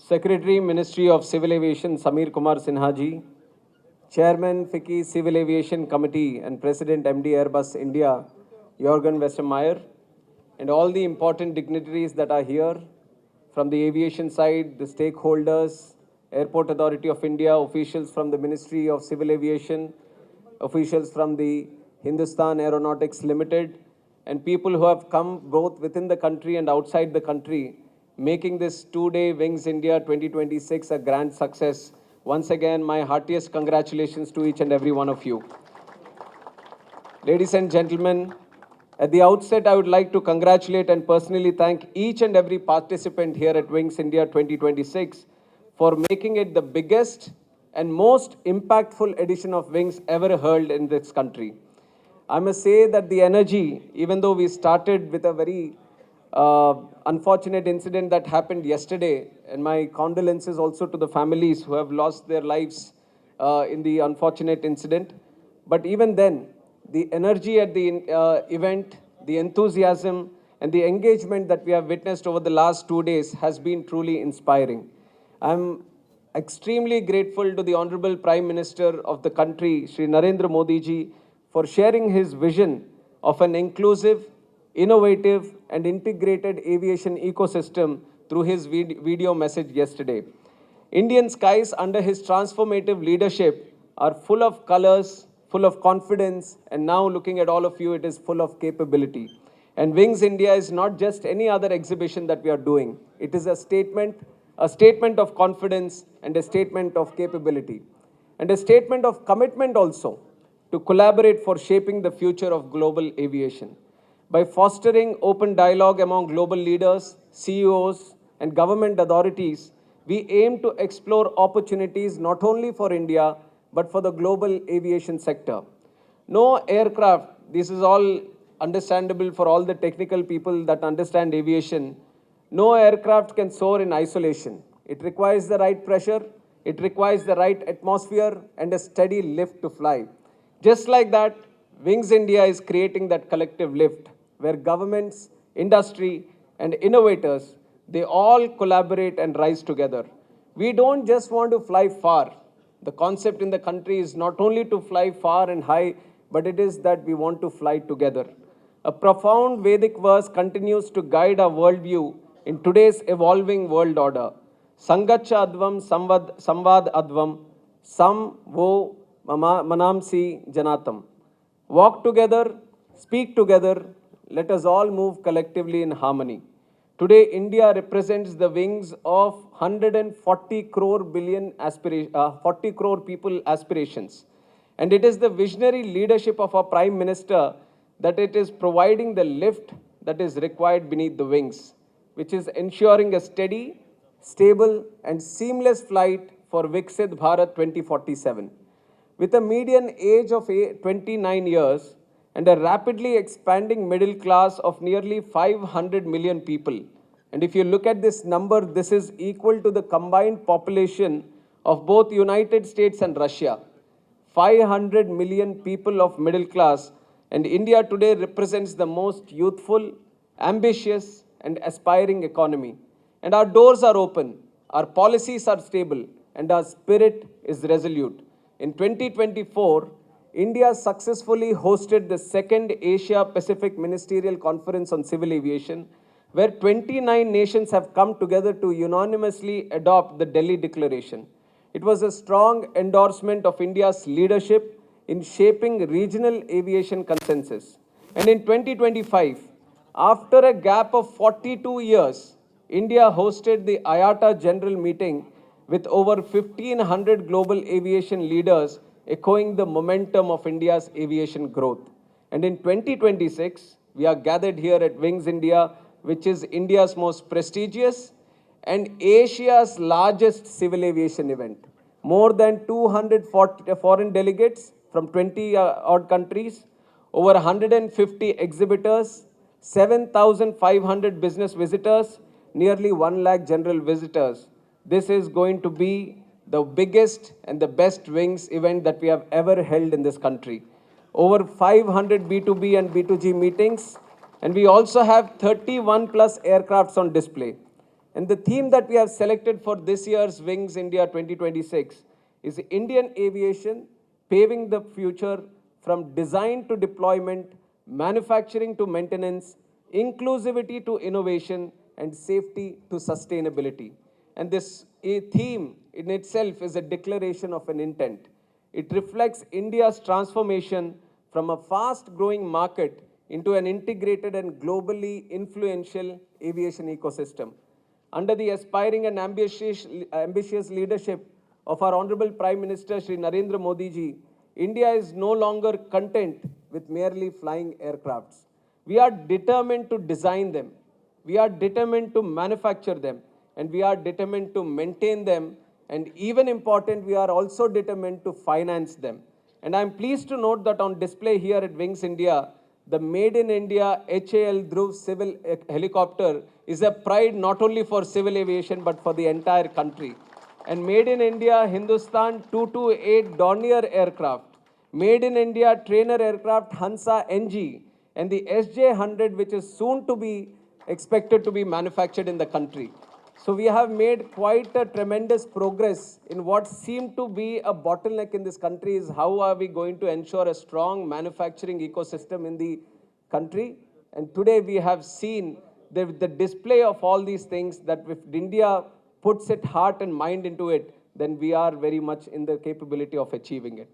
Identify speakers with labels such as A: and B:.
A: Secretary, Ministry of Civil Aviation, Samir Kumar Sinha ji, Chairman, FICCI Civil Aviation Committee and President MD Airbus India, Jorgen Westermeier, and all the important dignitaries that are here from the aviation side, the stakeholders, Airport Authority of India, officials from the Ministry of Civil Aviation, officials from the Hindustan Aeronautics Limited, and people who have come both within the country and outside the country, making this two-day Wings India 2026 a grand success. Once again, my heartiest congratulations to each and every one of you. Ladies and gentlemen, at the outset, I would like to congratulate and personally thank each and every participant here at Wings India 2026 for making it the biggest and most impactful edition of Wings ever held in this country. I must say that the energy, even though we started with a very unfortunate incident that happened yesterday, and my condolences also to the families who have lost their lives in the unfortunate incident. But even then, the energy at the event, the enthusiasm, and the engagement that we have witnessed over the last 2 days has been truly inspiring. I'm extremely grateful to the Honorable Prime Minister of the country, Shri Narendra Modi ji, for sharing his vision of an inclusive, innovative, and integrated aviation ecosystem through his video message yesterday. Indian skies under his transformative leadership are full of colors, full of confidence, and now looking at all of you, it is full of capability. And Wings India is not just any other exhibition that we are doing. It is a statement of confidence and a statement of capability, and a statement of commitment also to collaborate for shaping the future of global aviation. By fostering open dialogue among global leaders, CEOs, and government authorities, we aim to explore opportunities not only for India, but for the global aviation sector. No aircraft, this is all understandable for all the technical people that understand aviation. No aircraft can soar in isolation. It requires the right pressure, it requires the right atmosphere, and a steady lift to fly. Just like that, Wings India is creating that collective lift where governments, industry, and innovators, they all collaborate and rise together. We don't just want to fly far. The concept in the country is not only to fly far and high, but it is that we want to fly together. A profound Vedic verse continues to guide our worldview in today's evolving world order. Sangacha advam samvad advam sam vo manamsi janatam. Walk together, speak together, let us all move collectively in harmony. Today, India represents the wings of 140 crore 40 crore people aspirations. And it is the visionary leadership of our Prime Minister that it is providing the lift that is required beneath the wings, which is ensuring a steady, stable, and seamless flight for Viksit Bharat 2047. With a median age of 29 years and a rapidly expanding middle class of nearly 500 million people, and if you look at this number, this is equal to the combined population of both United States and Russia. 500 million people of middle class, and India today represents the most youthful, ambitious, and aspiring economy. And our doors are open, our policies are stable, and our spirit is resolute. In 2024, India successfully hosted the second Asia Pacific Ministerial Conference on Civil Aviation, where 29 nations have come together to unanimously adopt the Delhi Declaration. It was a strong endorsement of India's leadership in shaping regional aviation consensus. And in 2025, after a gap of 42 years, India hosted the IATA General Meeting with over 1,500 global aviation leaders echoing the momentum of India's aviation growth. And in 2026, we are gathered here at Wings India, which is India's most prestigious and Asia's largest civil aviation event. More than 200 foreign delegates from 20 odd countries, over 150 exhibitors, 7,500 business visitors, nearly 1 lakh general visitors. This is going to be the biggest and the best Wings event that we have ever held in this country. Over 500 B2B and B2G meetings, and we also have 31 plus aircrafts on display. And the theme that we have selected for this year's Wings India 2026 is Indian aviation paving the future from design to deployment, manufacturing to maintenance, inclusivity to innovation, and safety to sustainability. And this theme in itself is a declaration of an intent. It reflects India's transformation from a fast growing market into an integrated and globally influential aviation ecosystem. Under the aspiring and ambitious leadership of our Honorable Prime Minister Shri Narendra Modi ji, India is no longer content with merely flying aircrafts. We are determined to design them, we are determined to manufacture them, and we are determined to maintain them. And even important, we are also determined to finance them. And I'm pleased to note that on display here at Wings India, the Made in India HAL Dhruv civil helicopter is a pride not only for civil aviation but for the entire country. And Made in India Hindustan 228 Dornier aircraft, Made in India trainer aircraft Hansa NG, and the SJ100, which is soon to be expected to be manufactured in the country. So we have made quite a tremendous progress in what seemed to be a bottleneck in this country is how are we going to ensure a strong manufacturing ecosystem in the country. And today we have seen the display of all these things that if India puts its heart and mind into it, then we are very much in the capability of achieving it.